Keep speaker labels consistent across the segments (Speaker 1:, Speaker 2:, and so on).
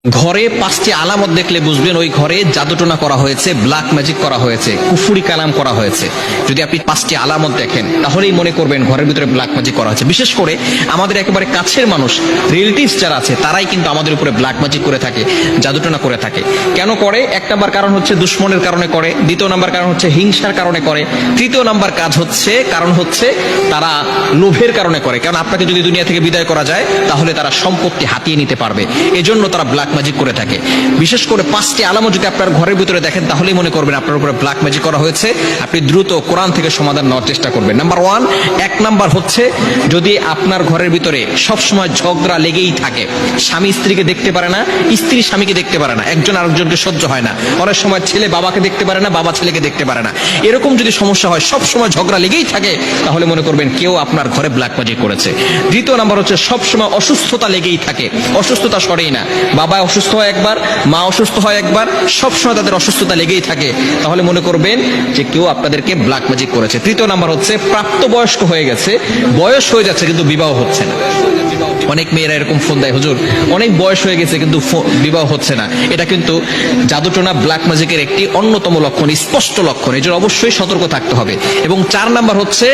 Speaker 1: ঘরে 5টি আলামত দেখলে বুঝবেন ওই ঘরে জাদুটোনা করা হয়েছে, ব্ল্যাক ম্যাজিক করা হয়েছে, কুফুরি কালাম করা হয়েছে। যদি আপনি 5টি আলামত দেখেন তাহলেই মনে করবেন ঘরের ভিতরে ব্ল্যাক ম্যাজিক করা হয়েছে। বিশেষ করে আমাদের একেবারে কাছের মানুষ, রিলেটিভস যারা আছে, তারাই কিন্তু আমাদের উপরে ব্ল্যাক ম্যাজিক করে থাকে, জাদুটোনা করে থাকে। কেন করে? 1 নাম্বার কারণ হচ্ছে দুশ্মনের কারণে করে, 2 নাম্বার কারণ হচ্ছে হিংসার কারণে করে, 3 নাম্বার কারণ হচ্ছে তারা লোভের কারণে করে। কারণ আপনাকে যদি দুনিয়া থেকে বিদায় করা যায় তাহলে তারা সম্পত্তি হাতিয়ে নিতে পারবে, এজন্য তারা ব্ল্যাক ম্যাজিক করে থাকে। বিশেষ করে 5টি আলামত যদি আপনার ঘরের ভিতরে দেখেন তাহলেই মনে করবেন আপনার উপরে ব্ল্যাক ম্যাজিক করা হয়েছে। আপনি দ্রুত কোরআন থেকে সমাধান নেওয়ার চেষ্টা করবেন। নাম্বার 1 নাম্বার হচ্ছে যদি আপনার ঘরের ভিতরে সবসময় ঝগড়া লেগেই থাকে, স্বামী স্ত্রীকে দেখতে পারে না, স্ত্রী স্বামীকে দেখতে পারে না, একজন আরেকজনকে সহ্য হয় না, অনেক সময় ছেলে বাবাকে দেখতে পারে না, বাবা ছেলেকে দেখতে পারে না, এরকম যদি সমস্যা হয়, সবসময় ঝগড়া লেগেই থাকে, তাহলে মনে করবেন কেউ আপনার ঘরে ব্ল্যাক ম্যাজিক করেছে। 2 নাম্বার হচ্ছে সবসময় অসুস্থতা লেগেই থাকে, অসুস্থতা সরেই না, বাবা অসুস্থ হয় একবার, মা অসুস্থ হয় একবার, সবসময় তাদের অসুস্থতা লেগেই থাকে, তাহলে মনে করবেন যে কেউ আপনাদেরকে ব্ল্যাক ম্যাজিক করেছে। 3 নাম্বার হচ্ছে প্রাপ্তবয়স্ক হয়ে গেছে, বয়স হয়ে যাচ্ছে কিন্তু বিবাহ হচ্ছে না। অনেক মেয়েরা এরকম ফোন দেয়, হুজুর অনেক বয়স হয়ে গেছে কিন্তু বিবাহ হচ্ছে না। এটা কিন্তু জাদুটোনা ব্ল্যাক ম্যাজিকের একটি অন্যতম লক্ষণ, স্পষ্ট লক্ষণ, এজন্য অবশ্যই সতর্ক থাকতে হবে। এবং 4 নাম্বার হচ্ছে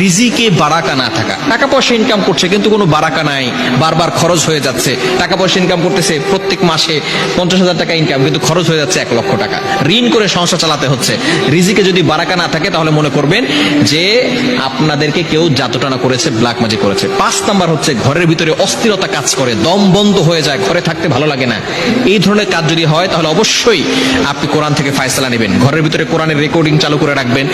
Speaker 1: রিজিকে বারাকা না থাকা। টাকা পয়সা ইনকাম করছে কিন্তু কোনো বারাকা নাই, বারবার খরচ হয়ে যাচ্ছে। টাকা পয়সা ইনকাম করতেছে, প্রত্যেক মাসে 50,000 টাকা ইনকাম, কিন্তু খরচ হয়ে যাচ্ছে 1 লক্ষ টাকা, ঋণ করে সংসার চালাতে হচ্ছে। রিজিকে যদি বারাকা না থাকে তাহলে মনে করবেন যে আপনাদেরকে কেউ জাদুটোনা করেছে, ব্ল্যাক ম্যাজিক করেছে। 5 নাম্বার হচ্ছে ঘরের ভিতরে অস্থিরতা কাজ করে, দম বন্ধ হয়ে যায়, ঘরে থাকতে ভালো লাগে না। এই ধরনের কাজ যদি হয় তাহলে অবশ্যই আপনি কোরআন থেকে ফায়সালা নেবেন। ঘরের ভিতরে কোরআনের রেকর্ডিং চালু করে রাখবেন,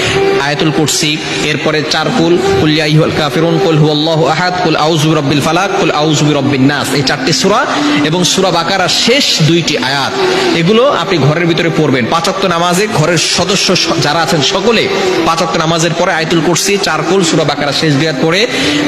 Speaker 1: আয়াতুল কুরসি, এরপরে 4 কুল, কুল ইয়া আইয়ুহাল কাফিরুন, কুল হুয়াল্লাহু আহাদ, কুল আউযু বিরাব্বিল ফালাক, কুল আউযু বিরাব্বিন নাস, এই 4টি সূরা এবং সূরা বাকারার শেষ 2টি আয়াত, এগুলো আপনি ঘরের ভিতরে পড়বেন। 5 ওয়াক্ত নামাজে ঘরের সদস্য যারা আছেন সকলে 5 ওয়াক্ত নামাজের পরে আয়াতুল কুরসি, 4 কুল, সূরা বাকারার শেষ 2 আয়াত পড়ে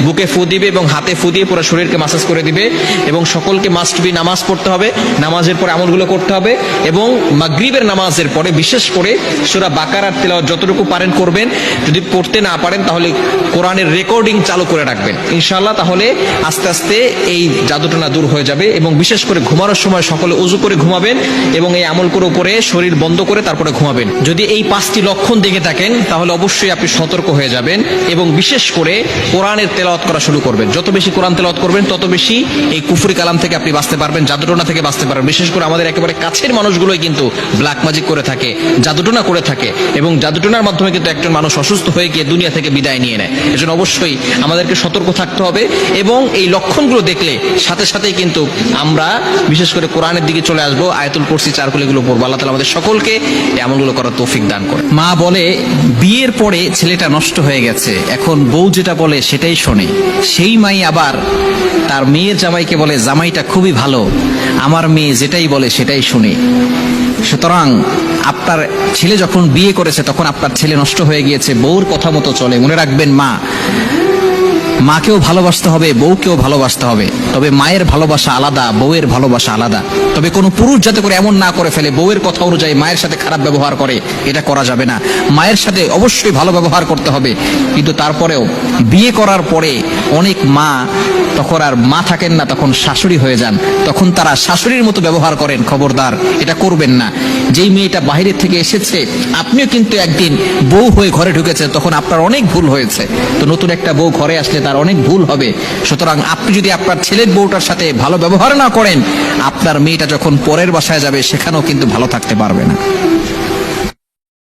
Speaker 1: বুকে ফু দিবে এবং হাতে ফু দিয়ে পুরো শরীরকে মাসাজ করে দিবে। এবং সকলকে মাস্ট বি নামাজ পড়তে হবে, নামাজের পরে আমলগুলো করতে হবে। এবং মাগরিবের নামাজের পরে বিশেষ করে সূরা বাকারার তেলাওয়াত যতটুকু পারেন করবেন। যদি পড়তে না পারেন তাহলে কোরআনের রেকর্ডিং চালু করে রাখবেন ইনশাআল্লাহ, তাহলে আস্তে আস্তে এই জাদুটোনা দূর হয়ে যাবে। এবং বিশেষ করে ঘুমানোর সময় সকলে ওযু করে ঘুমাবেন এবং এই আমল করে উপরে শরীর বন্ধ করে তারপরে ঘুমাবেন। যদি এই 5টি লক্ষণ দেখে থাকেন তাহলে অবশ্যই আপনি সতর্ক হয়ে যাবেন এবং বিশেষ করে কোরআনের তেলাওয়াত করা শুরু করবেন। যত বেশি কোরআন তেলাওয়াত করবেন তত বেশি এই কুফরি কালাম থেকে আপনি বাঁচতে পারবেন, জাদুটোনা থেকে বাঁচতে পারবেন। বিশেষ করে আমাদের একেবারে কাছের মানুষগুলোই কিন্তু ব্ল্যাক ম্যাজিক করে থাকে, জাদুটোনা করে থাকে এবং জাদুটোনার মাধ্যমে কিন্তু একজন মানুষ অসুস্থ হয়ে গিয়ে দুনিয়া থেকে বিদায় নিয়ে নেয়। এজন্য অবশ্যই আমাদেরকে সতর্ক থাকতে হবে এবং এই লক্ষণগুলো দেখলে সাথে সাথেই কিন্তু আমরা বিশেষ করে কোরআনের দিকে চলে আসবো, আয়াতুল কুরসি, 4 কুল এগুলো পড়বো। আল্লাহ তাআলা আমাদের সকলকে এমনগুলো করার তৌফিক দান করে।
Speaker 2: মা বলে বিয়ের পরে ছেলেটা নষ্ট হয়ে গেছে, এখন বউ যেটা বলে সেটাই শোনে। সেই মাই আবার তার মেয়ের জামাইকে বলে জামাইটা খুবই ভালো, আমার মেয়ে যেটাই বলে সেটাই শুনে। সুতরাং আপনার ছেলে যখন বিয়ে করেছে তখন আপনার ছেলে নষ্ট হয়ে গিয়েছে, বউর কথা মতো চলে। মনে রাখবেন মাকেও ভালোবাসতে হবে, বউকেও ভালোবাসতে হবে, তবে মায়ের ভালোবাসা আলাদা, বউয়ের ভালোবাসা আলাদা। তবে কোনো পুরুষ যাতে করে এমন না করে ফেলে বউয়ের কথা অনুযায়ী মায়ের সাথে খারাপ ব্যবহার করে, এটা করা যাবে না। মায়ের সাথে অবশ্যই ভালো ব্যবহার করতে হবে, কিন্তু তারপরেও বিয়ে করার পরে অনেক মা তখন আর মা থাকেন না, তখন শাশুড়ি হয়ে যান, তখন তারা শাশুড়ির মতো ব্যবহার করেন। খবরদার, এটা করবেন না। যেই মেয়েটা বাইরের থেকে এসেছে, আপনিও কিন্তু একদিন বউ হয়ে ঘরে ঢুকেছেন, তখন আপনার অনেক ভুল হয়েছে। তো নতুন একটা বউ ঘরে আসলে তার অনেক ভুল হবে। সুতরাং আপনি যদি আপনার ছেলের বউটার সাথে ভালো ব্যবহার না করেন, আপনার মেয়েটা যখন পরের বাসায় যাবে সেখানেও কিন্তু ভালো থাকতে পারবে না।